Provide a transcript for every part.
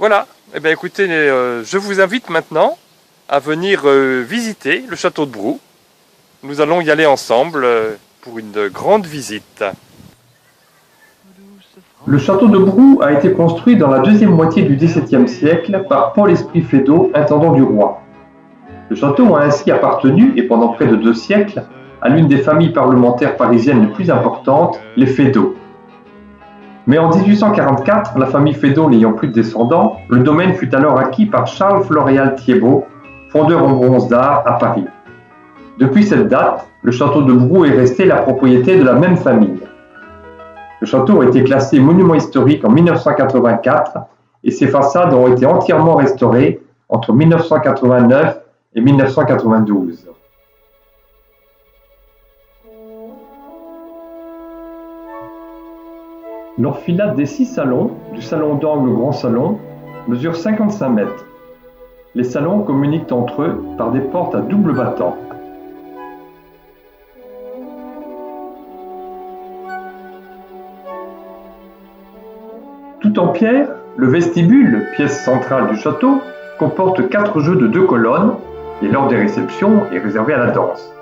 Voilà, eh bien écoutez, je vous invite maintenant à venir visiter le château de Brou. Nous allons y aller ensemble pour une grande visite. Le château de Brou a été construit dans la deuxième moitié du XVIIe siècle par Paul-Esprit Feydeau, intendant du roi. Le château a ainsi appartenu, et pendant près de 2 siècles, à l'une des familles parlementaires parisiennes les plus importantes, les Feydeau. Mais en 1844, la famille Feydeau n'ayant plus de descendants, le domaine fut alors acquis par Charles Floréal Thiebaut, fondeur en bronze d'art à Paris. Depuis cette date, le château de Brou est resté la propriété de la même famille. Le château a été classé monument historique en 1984 et ses façades ont été entièrement restaurées entre 1989 et 1992. L'enfilade des 6 salons, du salon d'angle au grand salon, mesure 55 mètres. Les salons communiquent entre eux par des portes à double battant. Tout en pierre, le vestibule, pièce centrale du château, comporte 4 jeux de 2 colonnes et lors des réceptions est réservé à la danse.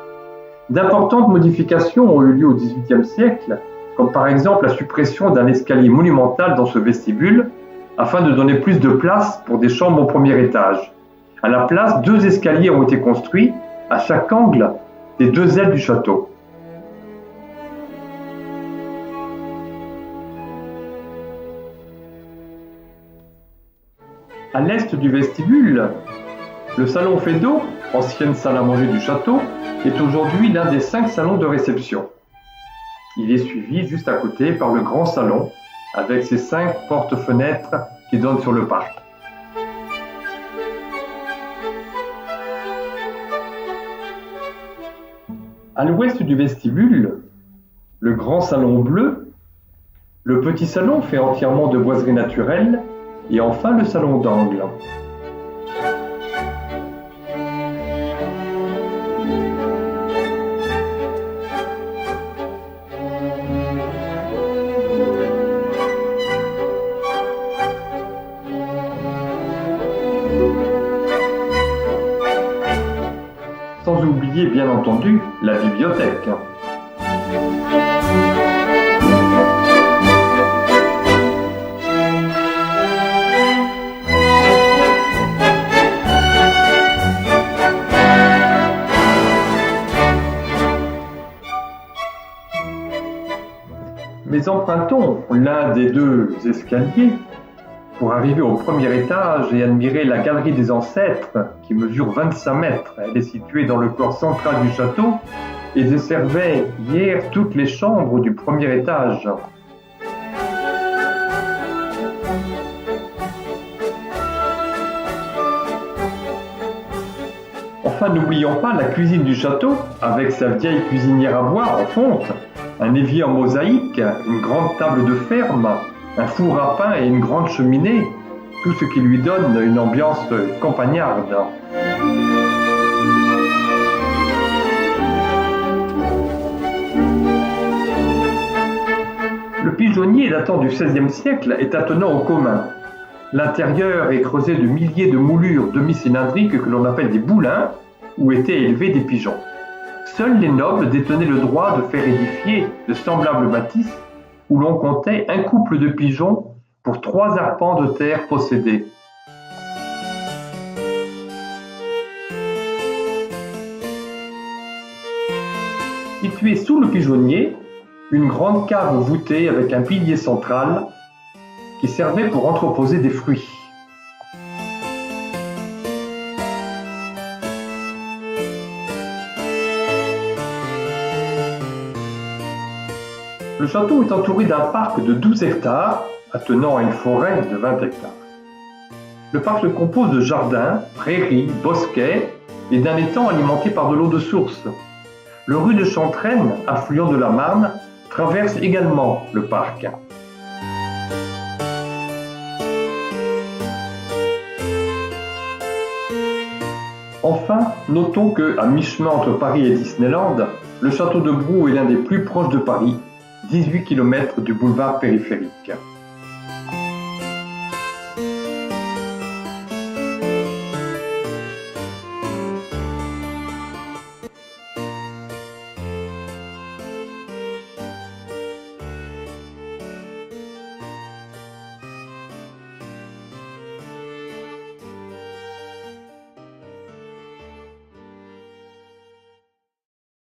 D'importantes modifications ont eu lieu au XVIIIe siècle, comme par exemple la suppression d'un escalier monumental dans ce vestibule, afin de donner plus de place pour des chambres au premier étage. À la place, 2 escaliers ont été construits à chaque angle des 2 ailes du château. À l'est du vestibule, le salon Feydeau, ancienne salle à manger du château, est aujourd'hui l'un des 5 salons de réception. Il est suivi juste à côté par le grand salon, avec ses 5 portes-fenêtres qui donnent sur le parc. À l'ouest du vestibule, le grand salon bleu, le petit salon fait entièrement de boiseries naturelles, et enfin le salon d'angle. Sans oublier bien entendu la bibliothèque. Mais empruntons l'un des 2 escaliers pour arriver au premier étage et admirer la galerie des ancêtres qui mesure 25 mètres. Elle est située dans le corps central du château et desservait hier toutes les chambres du premier étage. Enfin, n'oublions pas la cuisine du château avec sa vieille cuisinière à bois en fonte, un évier en mosaïque, une grande table de ferme, un four à pain et une grande cheminée, tout ce qui lui donne une ambiance campagnarde. Le pigeonnier datant du XVIe siècle est attenant au commun. L'intérieur est creusé de milliers de moulures demi-cylindriques que l'on appelle des boulins, où étaient élevés des pigeons. Seuls les nobles détenaient le droit de faire édifier de semblables bâtisses où l'on comptait un couple de pigeons pour 3 arpents de terre possédés. Située sous le pigeonnier, une grande cave voûtée avec un pilier central qui servait pour entreposer des fruits. Le château est entouré d'un parc de 12 hectares, attenant à une forêt de 20 hectares. Le parc se compose de jardins, prairies, bosquets et d'un étang alimenté par de l'eau de source. Le ru de Chantraine, affluent de la Marne, traverse également le parc. Enfin, notons qu'à mi-chemin entre Paris et Disneyland, le château de Brou est l'un des plus proches de Paris, 18 km du boulevard périphérique.